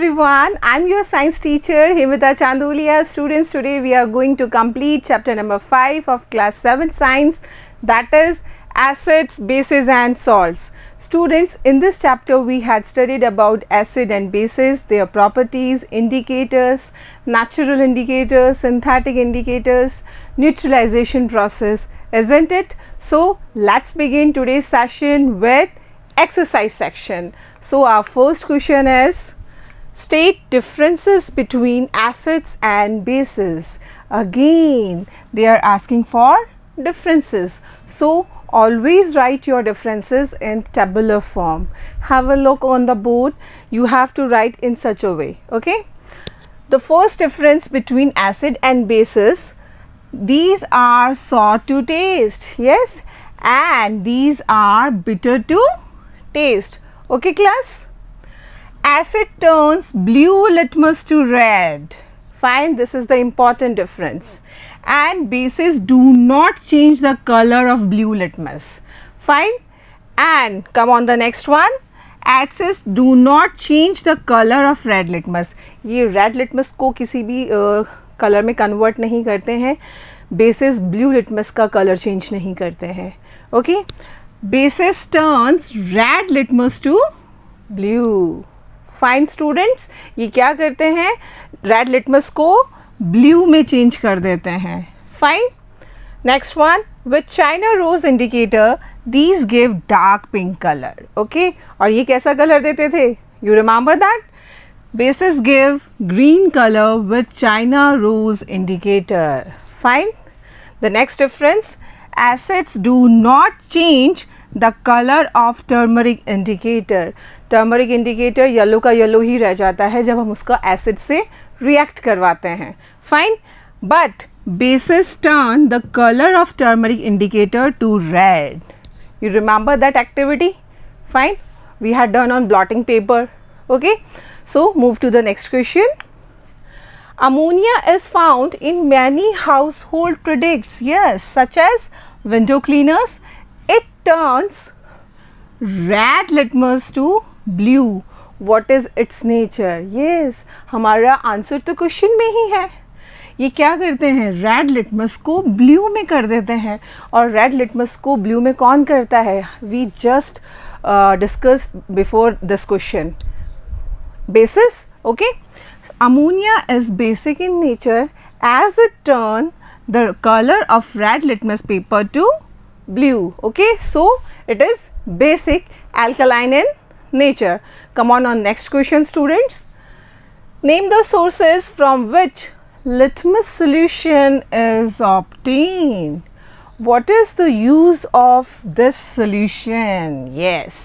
everyone, I'm your science teacher Himita Chandolia. Students, today we are going to complete chapter number 5 of class 7 science, that is acids, bases and salts. Students, in this chapter we had studied about acid and bases, their properties, indicators, natural indicators, synthetic indicators, neutralization process, isn't it? So let's begin today's session with exercise section. So our first question is, state differences between acids and bases. Again they are asking for differences, so always write your differences in tabular form. Have a look on the board, you have to write in such a way. Okay, the first difference between acid and bases, these are sour to taste, yes, and these are bitter to taste. Okay class, acid turns blue litmus to red, fine, this is the important difference, and bases do not change the color of blue litmus, fine. And come on the next one, acids do not change the color of red litmus. ये red litmus को किसी भी colour में convert नहीं करते हैं, bases blue litmus का colour change नहीं करते हैं. Okay, bases turns red litmus to blue. Fine students, ये क्या करते हैं, रेड लिटमस को ब्लू में चेंज कर देते हैं. Fine. Next one, with China rose indicator these give dark pink colour. Okay, और ये कैसा कलर देते थे, you remember that, bases give green colour with China rose indicator. Fine. The next difference, acids do not change the colour of turmeric indicator. Turmeric indicator yellow का yellow ही रह जाता है जब हम उसका एसिड से रिएक्ट करवाते हैं. Fine. But bases turn the color of turmeric indicator to red. You remember that activity? Fine, we had done on blotting paper. Okay, so move to the next question. Ammonia is found in many household products, yes, such as window cleaners. It turns red litmus to blue. What is its nature? Yes, हमारा answer तो question में ही है. ये क्या करते हैं, red litmus को blue में कर देते हैं, और रेड लिटमस को ब्लू में कौन करता है, we just discussed before this question. Bases. Okay, ammonia is basic in nature as it turn the colour of red litmus paper to blue. Okay, so it is basic alkaline in nature. Come on next question students. Name the sources from which litmus solution is obtained. What is the use of this solution? Yes,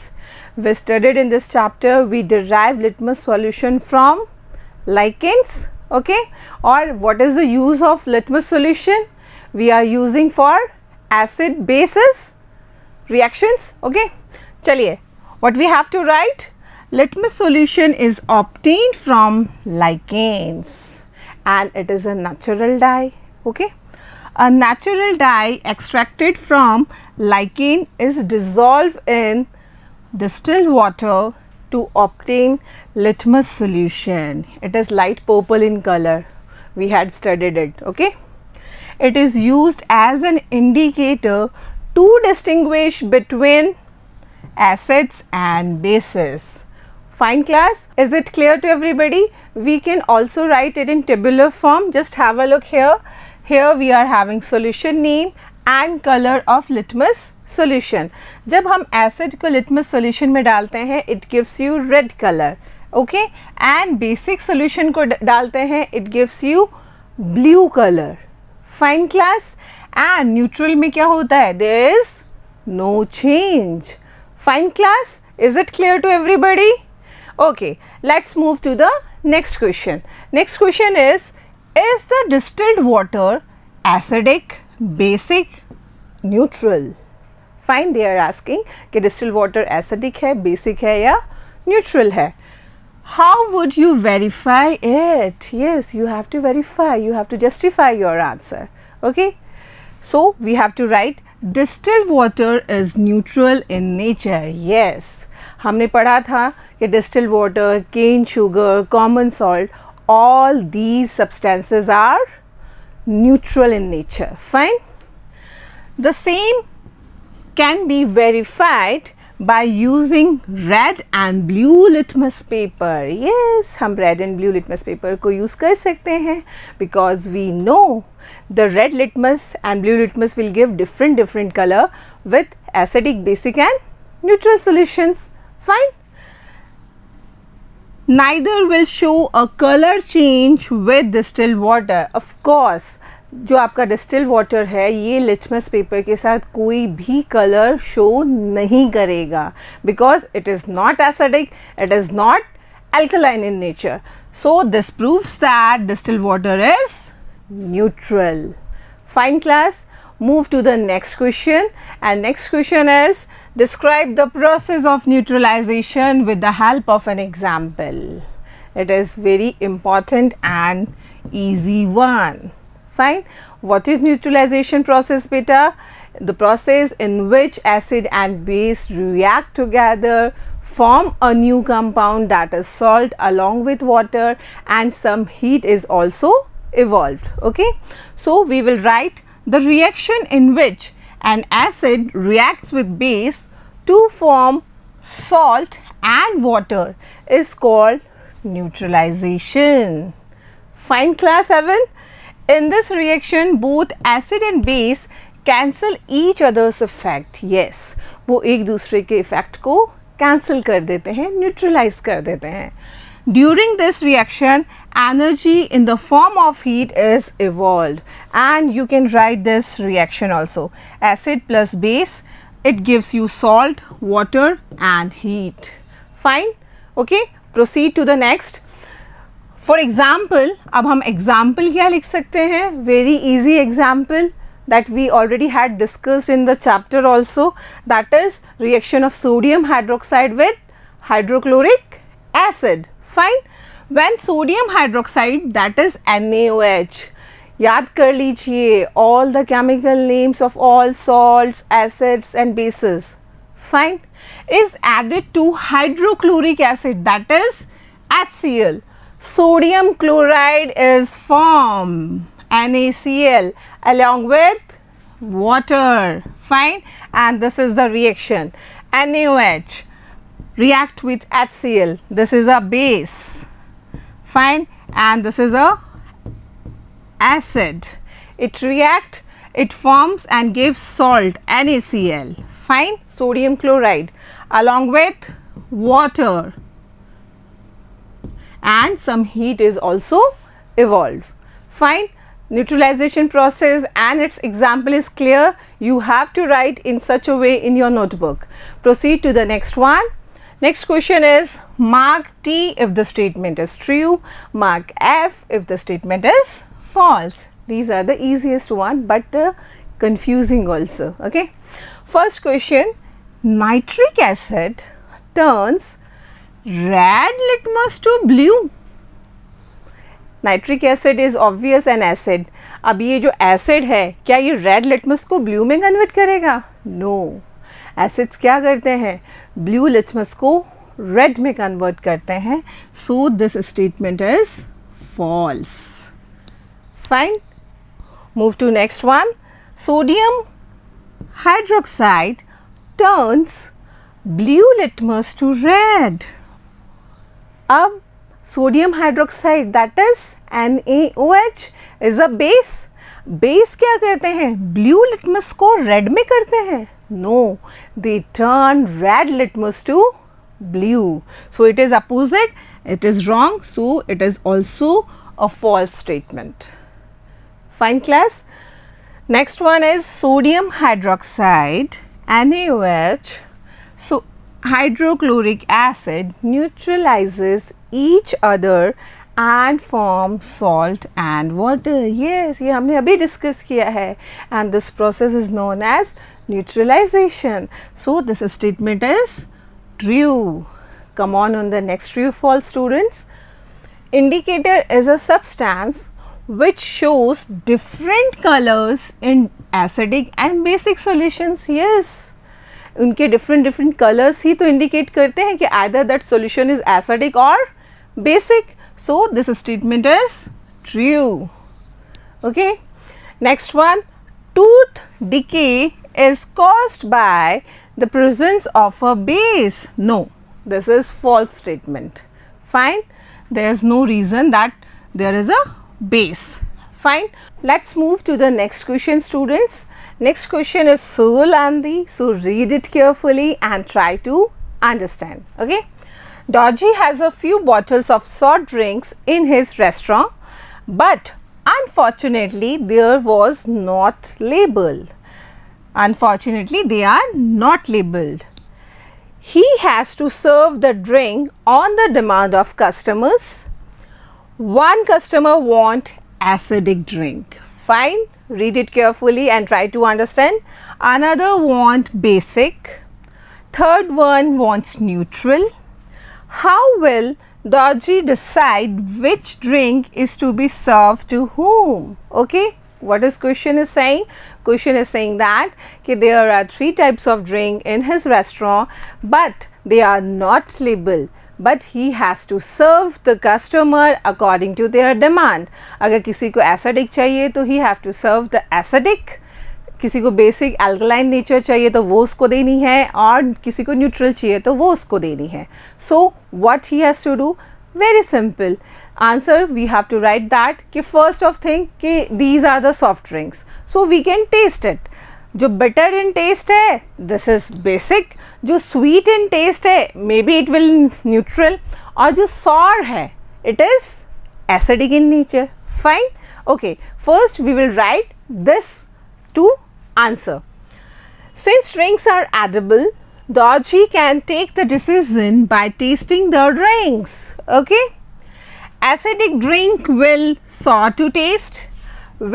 we studied in this chapter, we derive litmus solution from lichens. Okay, or what is the use of litmus solution? We are using for acid bases reactions. Okay, chaliye, what we have to write, litmus solution is obtained from lichens and it is a natural dye. Okay, a natural dye extracted from lichen is dissolved in distilled water to obtain litmus solution. It is light purple in color, we had studied it. Okay, it is used as an indicator to distinguish between acids and bases. Fine class, is it clear to everybody? We can also write it in tabular form. Just have a look here. Here we are having solution name and color of litmus solution. जब हम acid को litmus solution में डालते हैं, it gives you red color. Okay, and basic solution को डालते हैं, it gives you blue color. Fine class. And neutral में क्या होता है, there is no change. Fine class, is it clear to everybody? Okay, let's move to the next question. Next question is the distilled water acidic, basic, neutral? Fine, they are asking कि distilled water acidic है, basic है या neutral है. How would you verify it? Yes, you have to verify, you have to justify your answer. Okay, so we have to write distilled water is neutral in nature. Yes, हमने पढ़ा था कि distilled water, cane sugar, common salt, all these substances are neutral in nature. Fine. The same can be verified by using red and blue litmus paper. Yes, हम red and blue litmus paper को use कर सकते हैं because we know the red litmus and blue litmus will give different color with acidic, basic and neutral solutions. Fine. Neither will show a color change with distilled water. Of course, जो आपका distil water है ये litmus paper के साथ कोई भी colour show नहीं करेगा because it is not acidic, it is not alkaline in nature. So this proves that distilled water is neutral. Fine class, move to the next question, and next question is describe the process of neutralization with the help of an example. It is very important and easy one. Fine. What is neutralization process, beta? The process in which acid and base react together, form a new compound, that is salt, along with water, and some heat is also evolved. Okay. So we will write the reaction in which an acid reacts with base to form salt and water is called neutralization. Fine class 7. In this reaction, both acid and base cancel each other's effect. Yes, वो एक दूसरे के effect को cancel कर देते हैं, neutralize कर देते हैं. During this reaction, energy in the form of heat is evolved, and you can write this reaction also. Acid plus base, it gives you salt, water and heat. Fine. Okay. Proceed to the next. For example, अब हम example क्या लिख सकते हैं? Very easy example that we already had discussed in the chapter also, that is reaction of sodium hydroxide with hydrochloric acid. Fine. When sodium hydroxide, that is NaOH, याद कर लीजिए all the chemical names of all salts, acids and bases. Fine. Is added to hydrochloric acid, that is HCl. Sodium chloride is formed, NaCl, along with water. Fine. And this is the reaction. NaOH react with HCl. This is a base. Fine. And this is a acid. It react, it forms and gives salt, NaCl. Fine. Sodium chloride along with water, and some heat is also evolved. Fine. Neutralization process and its example is clear. You have to write in such a way in your notebook. Proceed to the next one. Next question is mark T if the statement is true, mark F if the statement is false. These are the easiest one but the confusing also. Okay. First question, nitric acid turns red litmus to blue. Nitric acid is obvious an acid. अब ये जो acid है क्या ये red litmus को blue में convert करेगा? No. Acids क्या करते हैं? Blue litmus को red में convert करते हैं. So this statement is false. Fine. Move to next one. Sodium hydroxide turns blue litmus to red. अब sodium hydroxide that is NaOH is a base. Base क्या करते हैं? ब्लू लिटमस को red में करते हैं? No, they turn red litmus to blue. So it is opposite, it is wrong, so it is also a false statement. Fine class. Next one is sodium hydroxide NaOH. So hydrochloric acid neutralizes each other and form salt and water. Yes, ये हमने अभी discuss किया है, and this process is known as neutralization. So this statement is true. Come on the next true false students. Indicator is a substance which shows different colors in acidic and basic solutions. Yes, उनके different colours ही तो indicate करते हैं कि either that solution is acidic और basic. So this statement is true. Okay, next one, tooth decay is caused by the presence of a base. No, this is false statement. Fine, there is no reason that there is a base. Fine, let's move to the next question, students. Next question is so lengthy, so read it carefully and try to understand. Okay, Dorji has a few bottles of soft drinks in his restaurant, but unfortunately there was not labeled. Unfortunately they are not labeled. He has to serve the drink on the demand of customers. One customer want acidic drink. Fine, read it carefully and try to understand. Another want basic. Third one wants neutral. How will Dorji decide which drink is to be served to whom? Okay, what is question is saying? Question is saying that there are 3 types of drink in his restaurant, but they are not labeled, but he has to serve the customer according to their demand. अगर किसी को acidic चाहिए तो he have to serve the acidic, किसी को basic alkaline nature चाहिए तो वो उसको देनी है, और किसी को न्यूट्रल चाहिए तो वो उसको देनी है. So what he has to do? Very simple answer, we have to write that कि फर्स्ट ऑफ थिंग कि these are the soft drinks, so we can taste it. जो बिटर इन टेस्ट है दिस इज बेसिक, जो sweet in taste है maybe it will neutral, और जो sour है it is acidic in nature. Fine, okay, first we will write this to answer. Since drinks are edible, Dorji can take the decision by tasting the drinks. Okay, acidic drink will sour to taste,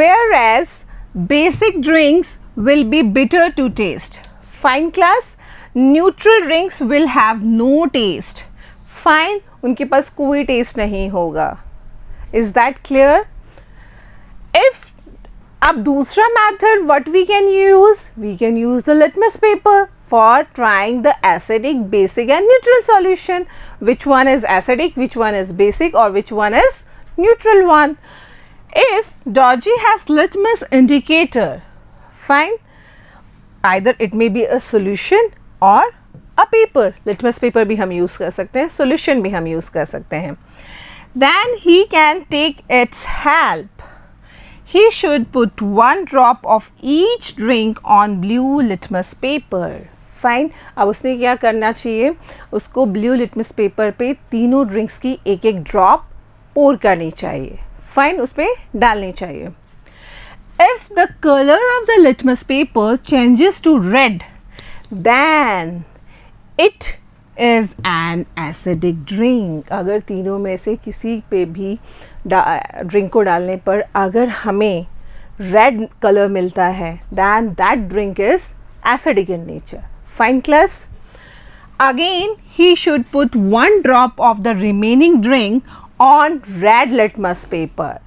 whereas basic drinks will be bitter to taste. Fine class, neutral drinks will have no taste. Fine, उनके पास कोई taste नहीं होगा. Is that clear? If अब दूसरा method what we can use? We can use the litmus paper for trying the acidic, basic and neutral solution. Which one is acidic, which one is basic, or which one is neutral one? If Dorji has litmus indicator, fine, either it may be a solution or a paper. Litmus paper भी हम use कर सकते हैं, solution भी हम use कर सकते हैं. Then he can take its help. He should put 1 drop of each drink on blue litmus paper. Fine, अब उसने क्या करना चाहिए? उसको blue litmus paper पे तीनों drinks की एक drop pour करनी चाहिए. Fine, उस पर डालनी चाहिए. If the color of the litmus paper changes to red, then it is an acidic drink. अगर तीनों में से किसी पे भी ड्रिंक को डालने पर अगर हमें रेड कलर मिलता है then that drink is acidic in nature. Fine class, again he should put 1 drop of the remaining drink on red litmus paper.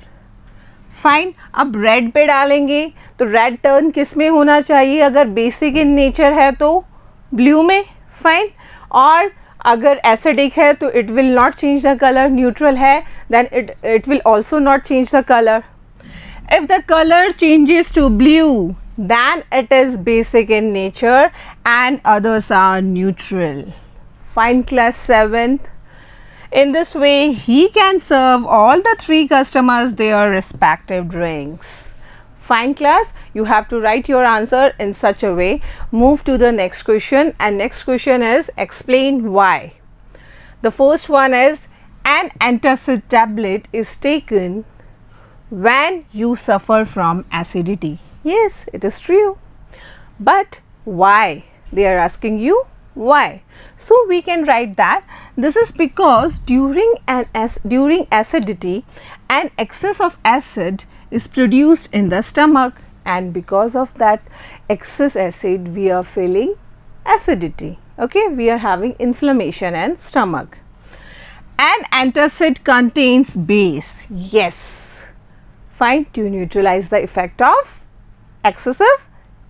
Fine, अब रेड पे डालेंगे तो रेड टर्न किस में होना चाहिए? अगर बेसिक इन नेचर है तो ब्लू में. फाइन, और अगर एसिडिक है तो it will not change the colour, neutral है then it will also not change the colour. If the colour changes to blue then it is basic in nature and others are neutral. Fine class 7th. In this way he can serve all the 3 customers their respective drinks. Fine class, you have to write your answer in such a way. Move to the next question, and next question is explain why. The first one is an antacid tablet is taken when you suffer from acidity. Yes, it is true, but why? They are asking you why. So we can write that this is because during acidity an excess of acid is produced in the stomach, and because of that excess acid we are feeling acidity. Okay, we are having inflammation in stomach. An antacid contains base. Yes, fine, to neutralize the effect of excessive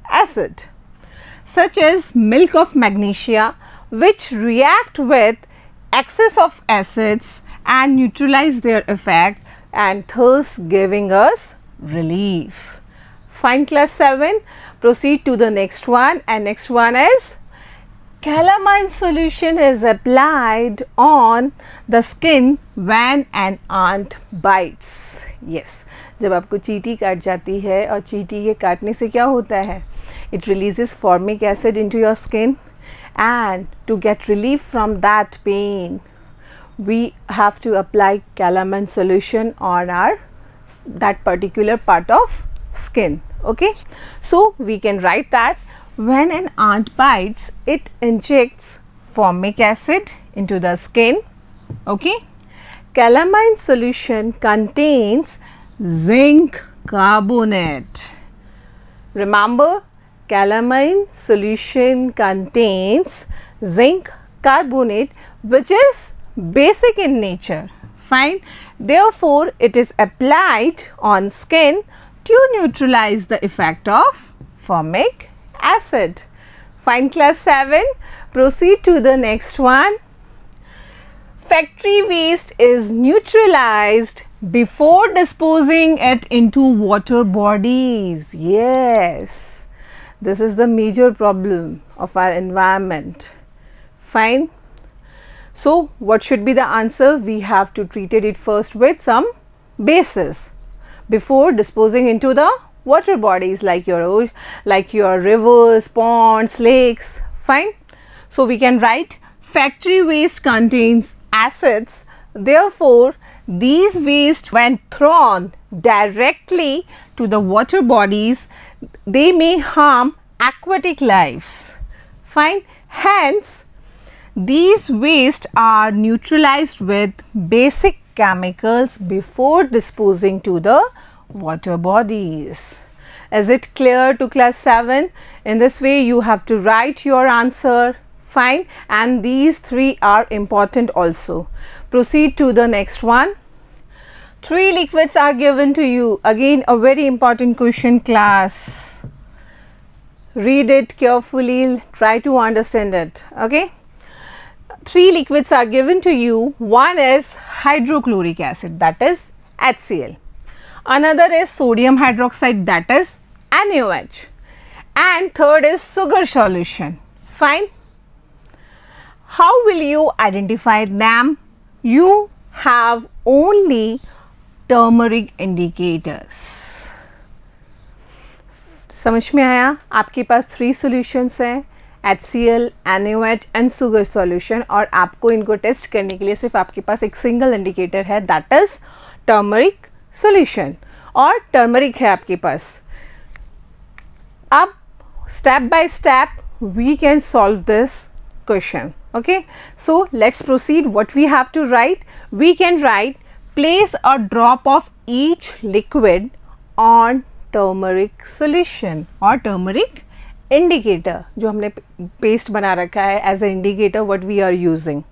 acid. such as milk of magnesia, which react with excess of acids and neutralize their effect and thus giving us relief. Fine class 7, proceed to the next one, and next one is calamine solution is applied on the skin when an ant bites. Yes, जब आपको चींटी काट जाती है और चींटी के काटने से क्या होता है, it releases formic acid into your skin, and to get relief from that pain we have to apply calamine solution on our that particular part of skin. Okay, so we can write that when an ant bites, it injects formic acid into the skin. Okay, calamine solution contains zinc carbonate. Remember, calamine solution contains zinc carbonate, which is basic in nature. Fine. Therefore, it is applied on skin to neutralize the effect of formic acid. Fine class 7, proceed to the next one. Factory waste is neutralized before disposing it into water bodies. Yes, this is the major problem of our environment. Fine. So, what should be the answer? We have to treat it first with some bases before disposing into the water bodies like your rivers, ponds, lakes. Fine. So, we can write factory waste contains acids, therefore, these waste when thrown directly to the water bodies, they may harm aquatic lives. Fine. Hence, these waste are neutralized with basic chemicals before disposing to the water bodies. Is it clear to class 7? In this way you have to write your answer. Fine, and these three are important also. Proceed to the next one. 3 liquids are given to you. Again a very important question class. Read it carefully, try to understand it. Okay. 3 liquids are given to you. One is hydrochloric acid, that is HCl. Another is sodium hydroxide, that is NaOH, and third is sugar solution. Fine. How will you identify them? You have only turmeric indicators. समझ में आया? आपके पास 3 solutions हैं, HCl, NaOH and sugar solution, और आपको इनको test करने के लिए सिर्फ आपके पास एक सिंगल इंडिकेटर है, दैट इज टर्मरिक solution, और टर्मरिक है आपके पास. अब step by step we can solve this question. Okay, so let's proceed. What we have to write? We can write place a drop of each liquid on turmeric solution or turmeric indicator. जो हमने paste बना रखा है as an indicator what we are using.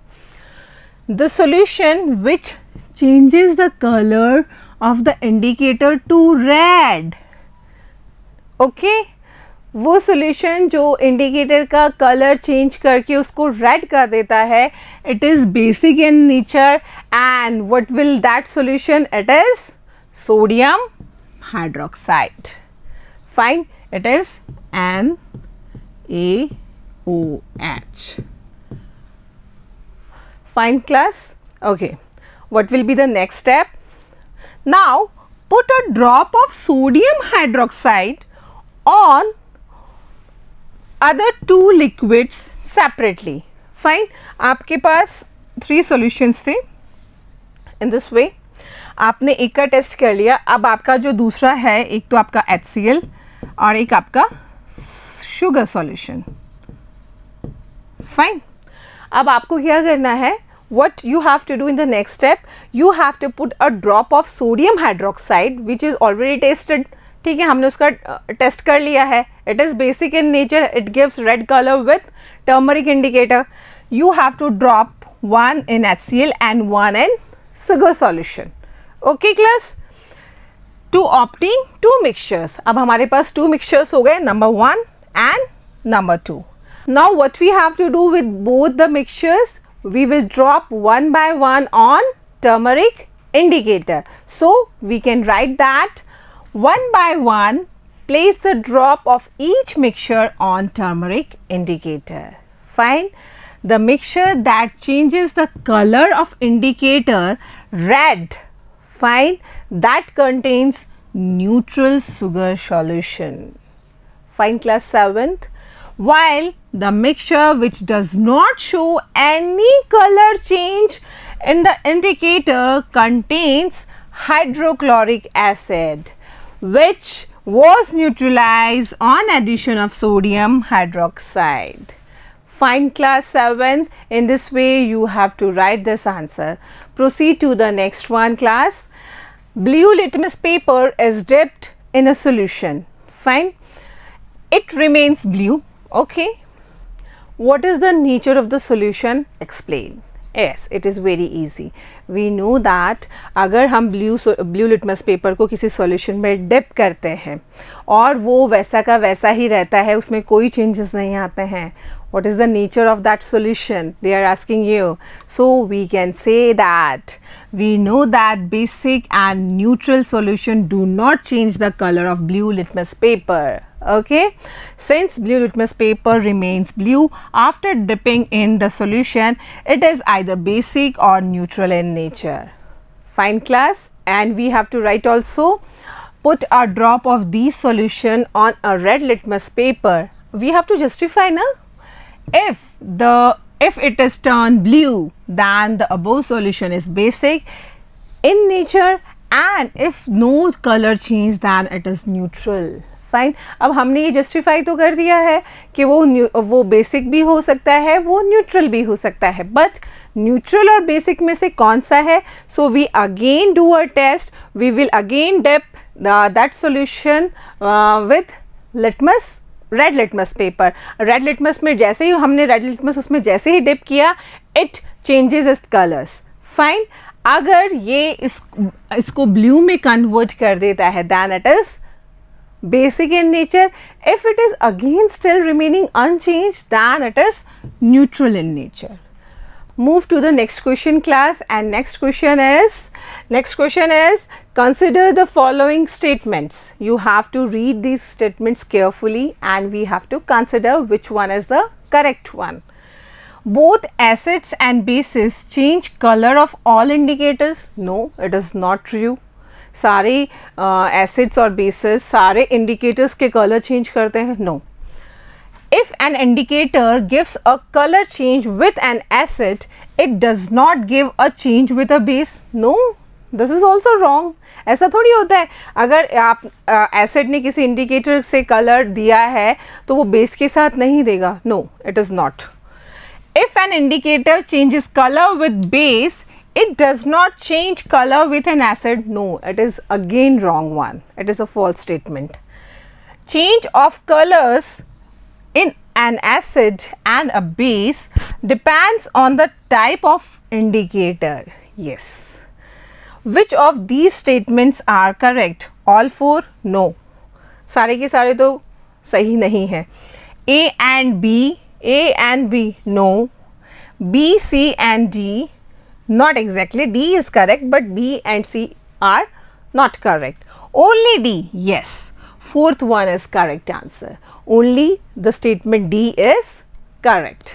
The solution which changes the color of the indicator to red. Okay, वो solution जो indicator का color change करके उसको red कर देता है, it is basic in nature, and what will that solution? It is sodium hydroxide. Fine, it is NaOH. Fine class. Okay, what will be the next step? Now put a drop of sodium hydroxide on other 2 liquids separately. Fine, आपके पास 3 solutions थे. In this way आपने एक का test कर लिया. अब आपका जो दूसरा है, एक तो आपका HCl और एक आपका शुगर सॉल्यूशन. फाइन. अब आपको क्या करना है? What you have to do in the next step? You have to put a drop of sodium hydroxide which is already tested. ठीक है, हमने उसका टेस्ट कर लिया है. It is basic in nature. It gives red color with turmeric indicator. You have to drop one in HCl and one in sugar solution. Okay class? To obtain 2 mixtures. अब हमारे पास 2 mixtures हो गए, number 1 and number 2. Now what we have to do with both the mixtures? We will drop one by one on turmeric indicator. So we can write that one by one place the drop of each mixture on turmeric indicator. Fine. The mixture that changes the color of indicator red, fine, that contains neutral sugar solution. Fine class 7th. While the mixture which does not show any color change in the indicator contains hydrochloric acid, which was neutralized on addition of sodium hydroxide. Fine class 7, in this way you have to write this answer. Proceed to the next one class. Blue litmus paper is dipped in a solution. Fine. It remains blue. Okay. What is the nature of the solution? Explain. Yes, it is very easy. We know that अगर हम blue litmus paper को किसी solution में dip करते हैं और वो वैसा का वैसा ही रहता है, उसमें कोई changes नहीं आते हैं. What is the nature of that solution? They are asking you. So we can say that we know that basic and neutral solution do not change the color of blue litmus paper. Okay, since blue litmus paper remains blue after dipping in the solution, it is either basic or neutral in nature. Fine class. And we have to write also, put a drop of this solution on a red litmus paper. We have to justify na. If it is turned blue, then the above solution is basic in nature, and if no color change, then it is neutral. Fine. अब हमने ये justify तो कर दिया है कि वो basic भी हो सकता है, वो न्यूट्रल भी हो सकता है, बट न्यूट्रल और बेसिक में से कौन सा है? So we again do a test. We will again dip that solution with litmus, red litmus paper. Red litmus में जैसे ही हमने रेड लिटमस उसमें जैसे ही डिप किया, it changes its colours. Fine. अगर ये इसको ब्लू में कन्वर्ट कर देता है, then it is basic in nature. If it is again still remaining unchanged, then it is neutral in nature. Move to the next question class, and next question is consider the following statements. You have to read these statements carefully and we have to consider which one is the correct one. Both acids and bases change color of all indicators. No, it is not true. सारे acids और bases सारे indicators के colour change करते हैं? No. If an indicator gives a colour change with an acid, it does not give a change with a base. No, this is also wrong. ऐसा थोड़ी होता है. अगर आप एसिड ने किसी इंडिकेटर से कलर दिया है तो वो बेस के साथ नहीं देगा. No, it is not. If an indicator changes colour with base, it does not change color with an acid. No, it is again wrong one. It is a false statement. Change of colors in an acid and a base depends on the type of indicator. Yes. Which of these statements are correct? All four? No. सारे के सारे तो सही नहीं है. A and B, no. B, C and D, not exactly. D is correct, but B and C are not correct. Only D, yes. Fourth one is correct answer. Only the statement D is correct.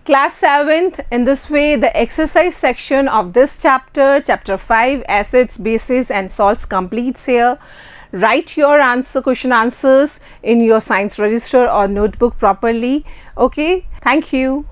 Class 7th, in this way the exercise section of this chapter 5, acids, bases and salts, completes here. Write your question answers in your science register or notebook properly. Okay, thank you.